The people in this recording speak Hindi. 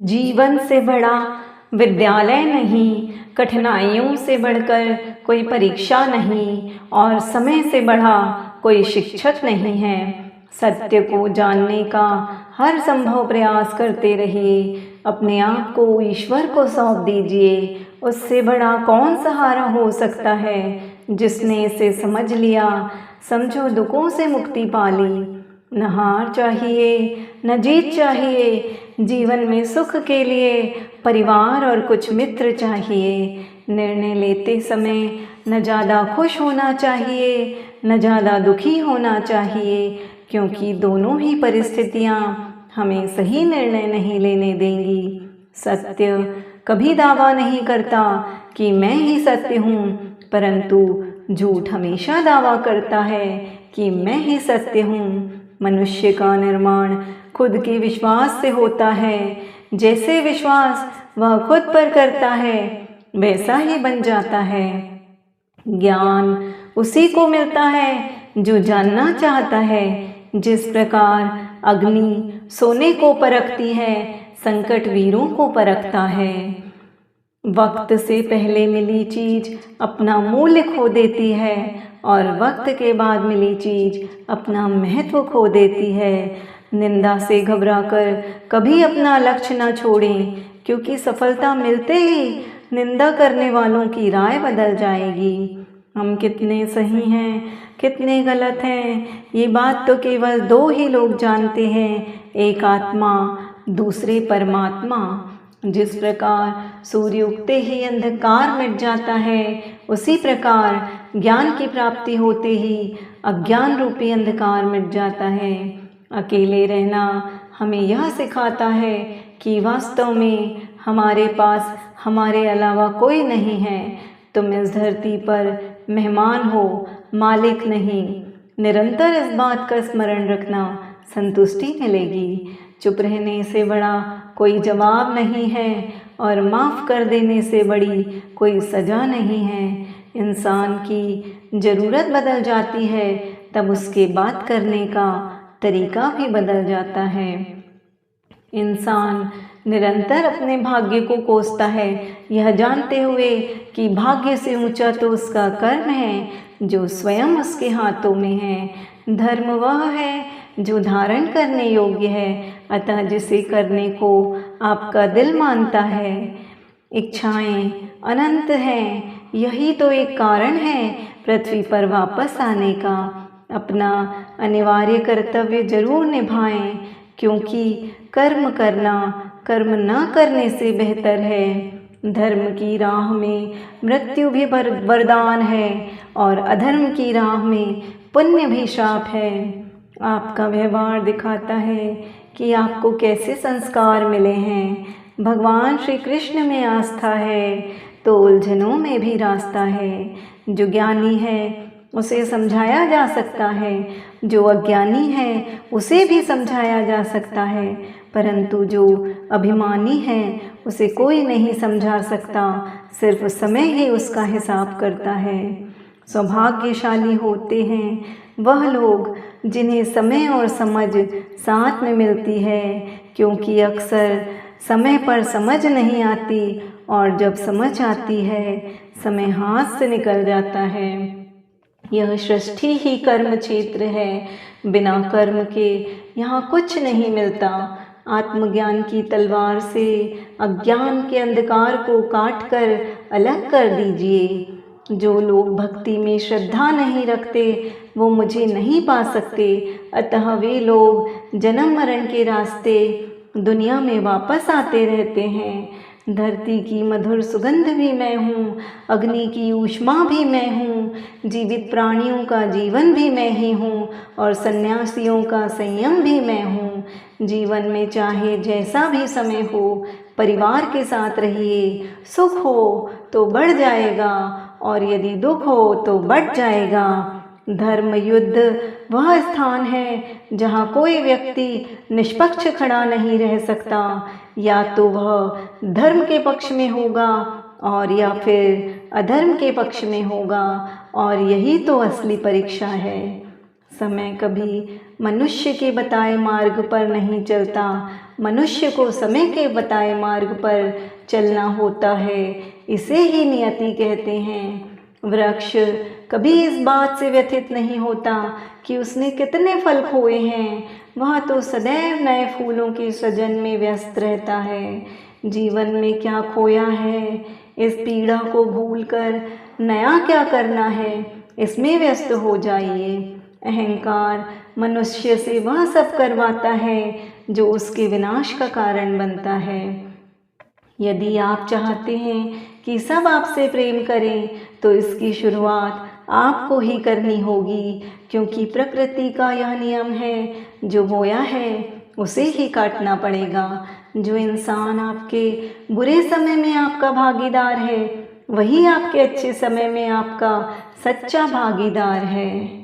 जीवन से बड़ा विद्यालय नहीं, कठिनाइयों से बढ़कर कोई परीक्षा नहीं, और समय से बढ़ा कोई शिक्षक नहीं है। सत्य को जानने का हर संभव प्रयास करते रहिए। अपने आप को ईश्वर को सौंप दीजिए। उससे बड़ा कौन सहारा हो सकता है। जिसने इसे समझ लिया, समझो दुखों से मुक्ति पा ली। न हार चाहिए, न जीत चाहिए। जीवन में सुख के लिए परिवार और कुछ मित्र चाहिए। निर्णय लेते समय न ज़्यादा खुश होना चाहिए, न ज़्यादा दुखी होना चाहिए, क्योंकि दोनों ही परिस्थितियाँ हमें सही निर्णय नहीं लेने देंगी। सत्य कभी दावा नहीं करता कि मैं ही सत्य हूँ, परंतु झूठ हमेशा दावा करता है कि मैं ही सत्य हूँ। मनुष्य का निर्माण खुद के विश्वास से होता है। जैसे विश्वास वह खुद पर करता है, वैसा ही बन जाता है। ज्ञान उसी को मिलता है जो जानना चाहता है। जिस प्रकार अग्नि सोने को परखती है, संकट वीरों को परखता है। वक्त से पहले मिली चीज अपना मूल्य खो देती है, और वक्त के बाद मिली चीज अपना महत्व खो देती है। निंदा से घबराकर कभी अपना लक्ष्य न छोड़ें, क्योंकि सफलता मिलते ही निंदा करने वालों की राय बदल जाएगी। हम कितने सही हैं, कितने गलत हैं, ये बात तो केवल दो ही लोग जानते हैं, एक आत्मा, दूसरे परमात्मा। जिस प्रकार सूर्य उगते ही अंधकार मिट जाता है, उसी प्रकार ज्ञान की प्राप्ति होते ही अज्ञान रूपी अंधकार मिट जाता है। अकेले रहना हमें यह सिखाता है कि वास्तव में हमारे पास हमारे अलावा कोई नहीं है। तुम इस धरती पर मेहमान हो, मालिक नहीं। निरंतर इस बात का स्मरण रखना, संतुष्टि मिलेगी। चुप रहने से बड़ा कोई जवाब नहीं है, और माफ़ कर देने से बड़ी कोई सज़ा नहीं है। इंसान की ज़रूरत बदल जाती है, तब उसके बात करने का तरीका भी बदल जाता है। इंसान निरंतर अपने भाग्य को कोसता है, यह जानते हुए कि भाग्य से ऊंचा तो उसका कर्म है, जो स्वयं उसके हाथों में है। धर्म वह है जो धारण करने योग्य है, अतः जिसे करने को आपका दिल मानता है। इच्छाएं अनंत हैं, यही तो एक कारण है पृथ्वी पर वापस आने का। अपना अनिवार्य कर्तव्य जरूर निभाएं, क्योंकि कर्म करना कर्म न करने से बेहतर है। धर्म की राह में मृत्यु भी वरदान है, और अधर्म की राह में पुण्य भी शाप है। आपका व्यवहार दिखाता है कि आपको कैसे संस्कार मिले हैं। भगवान श्री कृष्ण में आस्था है तो उलझनों में भी रास्ता है। जो ज्ञानी है उसे समझाया जा सकता है, जो अज्ञानी है उसे भी समझाया जा सकता है, परंतु जो अभिमानी है उसे कोई नहीं समझा सकता। सिर्फ समय ही उसका हिसाब करता है। सौभाग्यशाली होते हैं वह लोग जिन्हें समय और समझ साथ में मिलती है, क्योंकि अक्सर समय पर समझ नहीं आती, और जब समझ आती है समय हाथ से निकल जाता है। यह सृष्टि ही कर्म क्षेत्र है। बिना कर्म के यहाँ कुछ नहीं मिलता। आत्मज्ञान की तलवार से अज्ञान के अंधकार को काटकर अलग कर दीजिए। जो लोग भक्ति में श्रद्धा नहीं रखते वो मुझे नहीं पा सकते, अतः वे लोग जन्म मरण के रास्ते दुनिया में वापस आते रहते हैं। धरती की मधुर सुगंध भी मैं हूँ, अग्नि की ऊष्मा भी मैं हूँ, जीवित प्राणियों का जीवन भी मैं ही हूँ, और सन्यासियों का संयम भी मैं हूँ। जीवन में चाहे जैसा भी समय हो, परिवार के साथ रहिए। सुख हो तो बढ़ जाएगा, और यदि दुख हो तो बढ़ जाएगा। धर्म युद्ध वह स्थान है जहाँ कोई व्यक्ति निष्पक्ष खड़ा नहीं रह सकता। या तो वह धर्म के पक्ष में होगा, और या फिर अधर्म के पक्ष में होगा, और यही तो असली परीक्षा है। समय कभी मनुष्य के बताए मार्ग पर नहीं चलता, मनुष्य को समय के बताए मार्ग पर चलना होता है, इसे ही नियति कहते हैं। वृक्ष कभी इस बात से व्यथित नहीं होता कि उसने कितने फल खोए हैं, वह तो सदैव नए फूलों के सृजन में व्यस्त रहता है। जीवन में क्या खोया है, इस पीड़ा को भूलकर नया क्या करना है, इसमें व्यस्त हो जाइए। अहंकार मनुष्य से वह सब करवाता है जो उसके विनाश का कारण बनता है। यदि आप चाहते हैं कि सब आपसे प्रेम करें तो इसकी शुरुआत आपको ही करनी होगी, क्योंकि प्रकृति का यह नियम है, जो बोया है उसे ही काटना पड़ेगा। जो इंसान आपके बुरे समय में आपका भागीदार है, वही आपके अच्छे समय में आपका सच्चा भागीदार है।